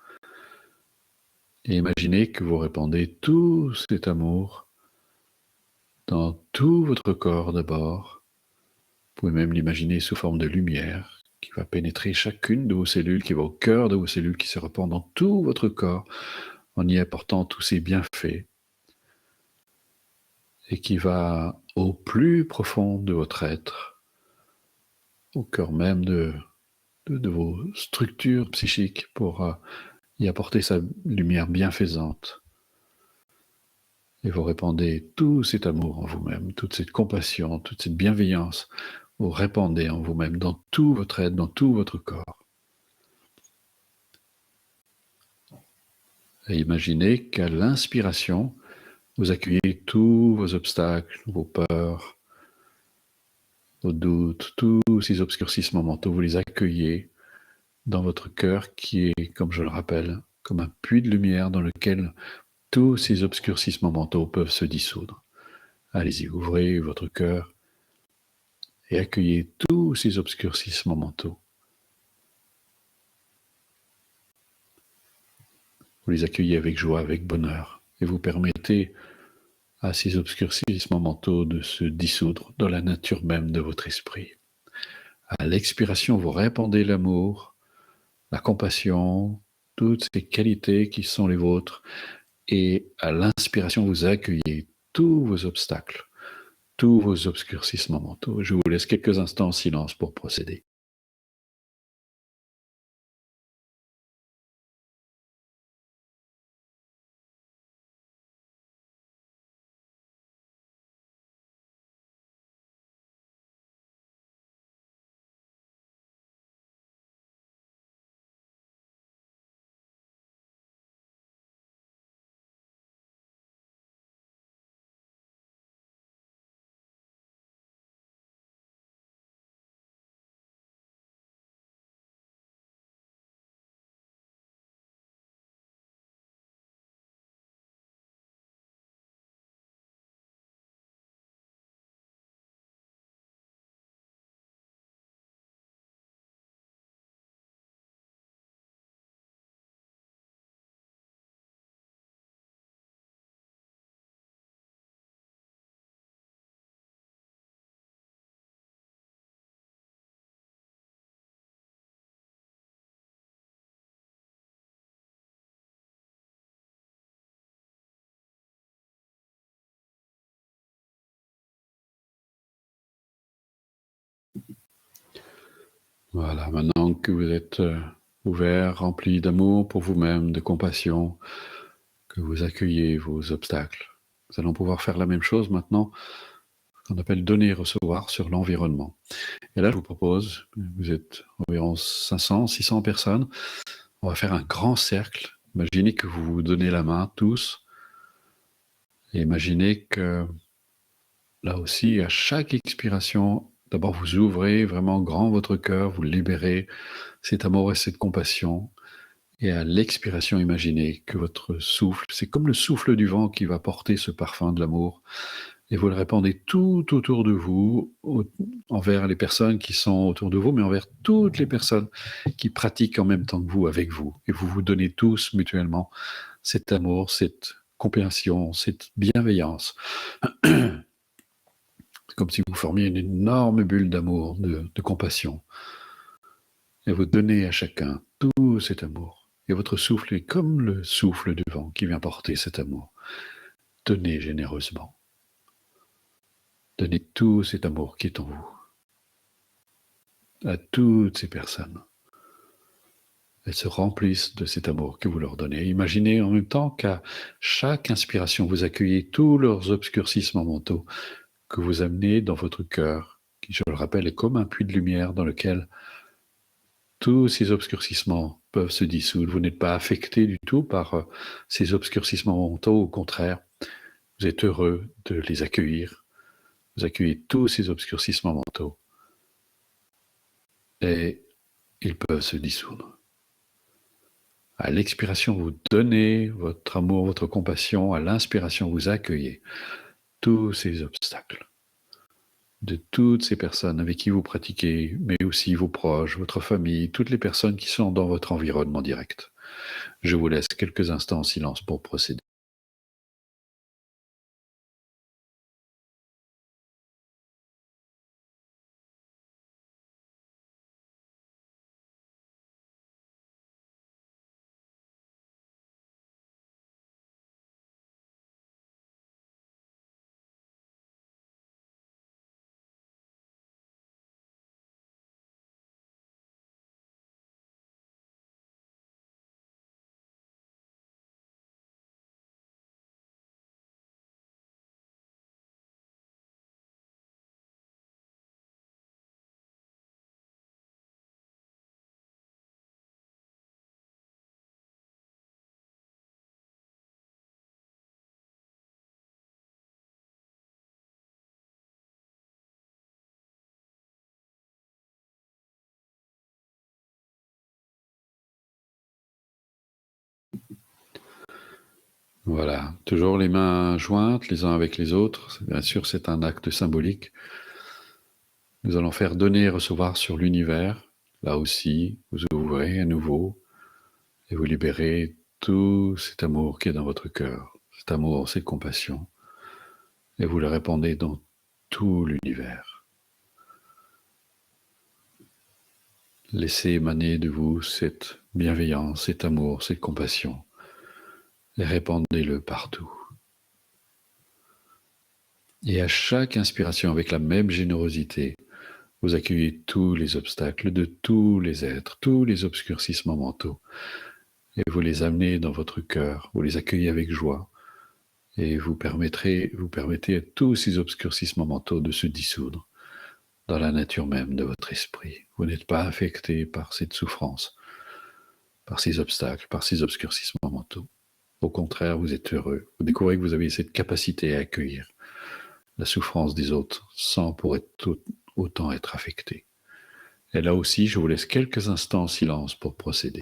Speaker 1: Et imaginez que vous répandez tout cet amour dans tout votre corps d'abord. Vous pouvez même l'imaginer sous forme de lumière qui va pénétrer chacune de vos cellules, qui va au cœur de vos cellules, qui se répand dans tout votre corps en y apportant tous ces bienfaits et qui va au plus profond de votre être, au cœur même de vos structures psychiques pour y apporter sa lumière bienfaisante. Et vous répandez tout cet amour en vous-même, toute cette compassion, toute cette bienveillance, vous répandez en vous-même, dans tout votre être, dans tout votre corps. Et imaginez qu'à l'inspiration, vous accueillez tous vos obstacles, vos peurs, vos doutes, tous ces obscurcissements mentaux, vous les accueillez dans votre cœur qui est, comme je le rappelle, comme un puits de lumière dans lequel tous ces obscurcissements mentaux peuvent se dissoudre. Allez-y, ouvrez votre cœur et accueillez tous ces obscurcissements mentaux. Vous les accueillez avec joie, avec bonheur, et vous permettez à ces obscurcissements mentaux de se dissoudre dans la nature même de votre esprit. À l'expiration, vous répandez l'amour, la compassion, toutes ces qualités qui sont les vôtres, et à l'inspiration, vous accueillez tous vos obstacles, tous vos obscurcissements mentaux. Je vous laisse quelques instants en silence pour procéder. Voilà, maintenant que vous êtes ouvert, rempli d'amour pour vous-même, de compassion, que vous accueillez vos obstacles, nous allons pouvoir faire la même chose maintenant, qu'on appelle donner et recevoir sur l'environnement. Et là, je vous propose, vous êtes environ 500, 600 personnes, on va faire un grand cercle. Imaginez que vous vous donnez la main tous, et imaginez que là aussi, à chaque expiration, d'abord vous ouvrez vraiment grand votre cœur, vous libérez cet amour et cette compassion. Et à l'expiration, imaginez que votre souffle, c'est comme le souffle du vent qui va porter ce parfum de l'amour. Et vous le répandez tout autour de vous, envers les personnes qui sont autour de vous, mais envers toutes les personnes qui pratiquent en même temps que vous, avec vous. Et vous vous donnez tous mutuellement cet amour, cette compassion, cette bienveillance. C'est comme si vous formiez une énorme bulle d'amour, de compassion. Et vous donnez à chacun tout cet amour. Et votre souffle est comme le souffle du vent qui vient porter cet amour. Donnez généreusement. Donnez tout cet amour qui est en vous à toutes ces personnes. Elles se remplissent de cet amour que vous leur donnez. Imaginez en même temps qu'à chaque inspiration, vous accueillez tous leurs obscurcissements mentaux que vous amenez dans votre cœur, qui, je le rappelle, est comme un puits de lumière dans lequel tous ces obscurcissements peuvent se dissoudre. Vous n'êtes pas affecté du tout par ces obscurcissements mentaux. Au contraire, vous êtes heureux de les accueillir. Vous accueillez tous ces obscurcissements mentaux et ils peuvent se dissoudre. À l'expiration, vous donnez votre amour, votre compassion. À l'inspiration, vous accueillez tous ces obstacles de toutes ces personnes avec qui vous pratiquez, mais aussi vos proches, votre famille, toutes les personnes qui sont dans votre environnement direct. Je vous laisse quelques instants en silence pour procéder. Voilà, toujours les mains jointes les uns avec les autres. Bien sûr, c'est un acte symbolique. Nous allons faire donner et recevoir sur l'univers. Là aussi, vous ouvrez à nouveau et vous libérez tout cet amour qui est dans votre cœur, cet amour, cette compassion, et vous le répandez dans tout l'univers. Laissez émaner de vous cette bienveillance, cet amour, cette compassion, et répandez-le partout. Et à chaque inspiration, avec la même générosité, vous accueillez tous les obstacles de tous les êtres, tous les obscurcissements mentaux, et vous les amenez dans votre cœur, vous les accueillez avec joie, et vous permettez à tous ces obscurcissements mentaux de se dissoudre dans la nature même de votre esprit. Vous n'êtes pas affecté par cette souffrance, par ces obstacles, par ces obscurcissements mentaux. Au contraire, vous êtes heureux. Vous découvrez que vous avez cette capacité à accueillir la souffrance des autres sans pour autant être affecté. Et là aussi, je vous laisse quelques instants en silence pour procéder.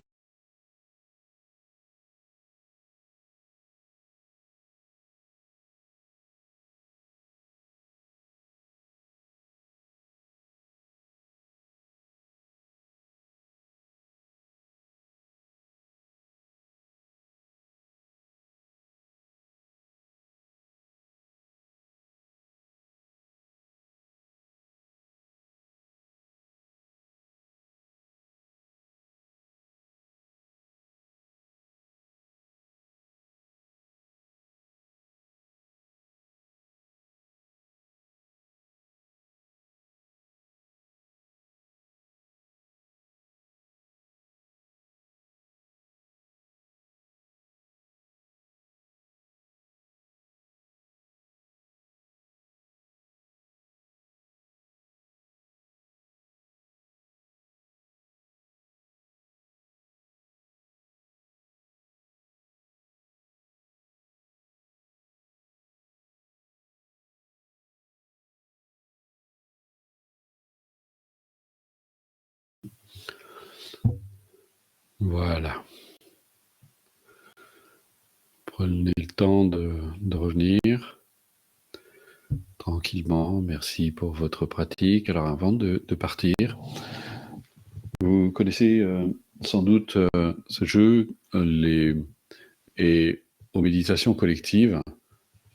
Speaker 1: Voilà. Prenez le temps de revenir tranquillement. Merci pour votre pratique. Alors avant de partir, vous connaissez sans doute ce jeu et aux méditations collectives,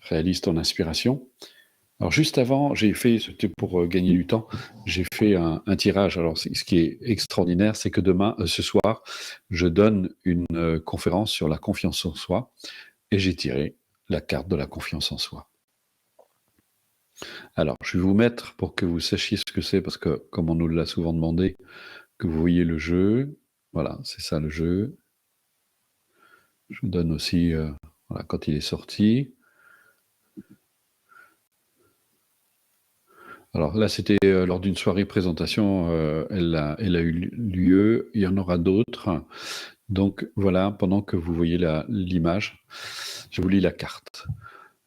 Speaker 1: réalistes en inspiration. Alors juste avant, j'ai fait, c'était pour gagner du temps, j'ai fait un tirage. Alors ce qui est extraordinaire, c'est que ce soir, je donne une conférence sur la confiance en soi et j'ai tiré la carte de la confiance en soi. Alors, je vais vous mettre pour que vous sachiez ce que c'est, parce que comme on nous l'a souvent demandé, que vous voyez le jeu. Voilà, c'est ça le jeu. Je vous donne aussi voilà, quand il est sorti. Alors là, c'était lors d'une soirée présentation, elle a eu lieu. Il y en aura d'autres. Donc voilà, pendant que vous voyez l'image, je vous lis la carte.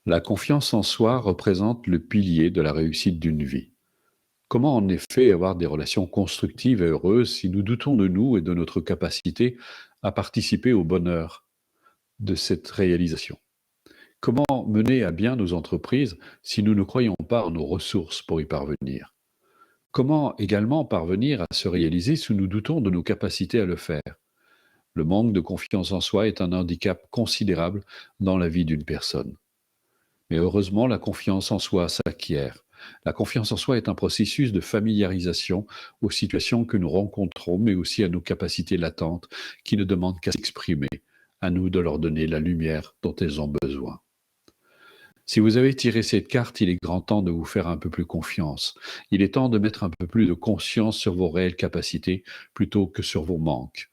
Speaker 1: La confiance en soi représente le pilier de la réussite d'une vie. Comment en effet avoir des relations constructives et heureuses si nous doutons de nous et de notre capacité à participer au bonheur de cette réalisation? Comment mener à bien nos entreprises si nous ne croyons pas en nos ressources pour y parvenir? Comment également parvenir à se réaliser si nous doutons de nos capacités à le faire? Le manque de confiance en soi est un handicap considérable dans la vie d'une personne. Mais heureusement, la confiance en soi s'acquiert. La confiance en soi est un processus de familiarisation aux situations que nous rencontrons, mais aussi à nos capacités latentes qui ne demandent qu'à s'exprimer. À nous de leur donner la lumière dont elles ont besoin. Si vous avez tiré cette carte, il est grand temps de vous faire un peu plus confiance. Il est temps de mettre un peu plus de conscience sur vos réelles capacités plutôt que sur vos manques.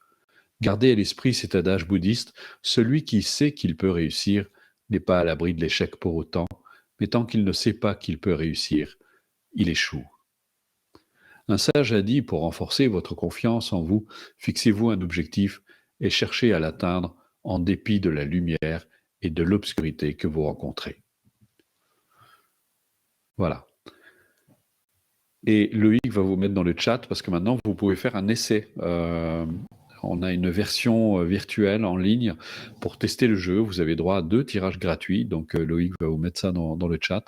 Speaker 1: Gardez à l'esprit cet adage bouddhiste, celui qui sait qu'il peut réussir n'est pas à l'abri de l'échec pour autant, mais tant qu'il ne sait pas qu'il peut réussir, il échoue. Un sage a dit, pour renforcer votre confiance en vous, fixez-vous un objectif et cherchez à l'atteindre en dépit de la lumière et de l'obscurité que vous rencontrez. Voilà. Et Loïc va vous mettre dans le chat parce que maintenant vous pouvez faire un essai. On a une version virtuelle en ligne pour tester le jeu. Vous avez droit à 2 tirages gratuits. Donc Loïc va vous mettre ça dans le chat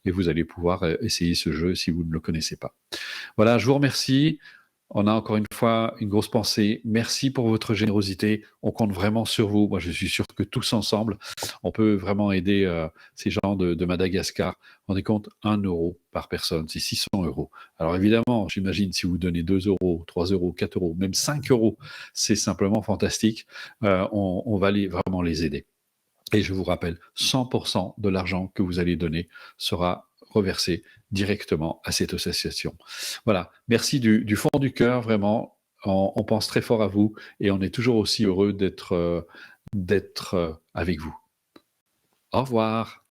Speaker 1: et vous allez pouvoir essayer ce jeu si vous ne le connaissez pas. Voilà, je vous remercie. On a encore une fois une grosse pensée. Merci pour votre générosité. On compte vraiment sur vous. Moi, je suis sûr que tous ensemble, on peut vraiment aider ces gens de Madagascar. On est compte 1 euro par personne, c'est 600 euros. Alors évidemment, j'imagine si vous donnez 2 euros, 3 euros, 4 euros, même 5 euros, c'est simplement fantastique. On va vraiment les aider. Et je vous rappelle, 100% de l'argent que vous allez donner sera reversé directement à cette association. Voilà, merci du fond du cœur, vraiment. On pense très fort à vous et on est toujours aussi heureux d'être avec vous. Au revoir.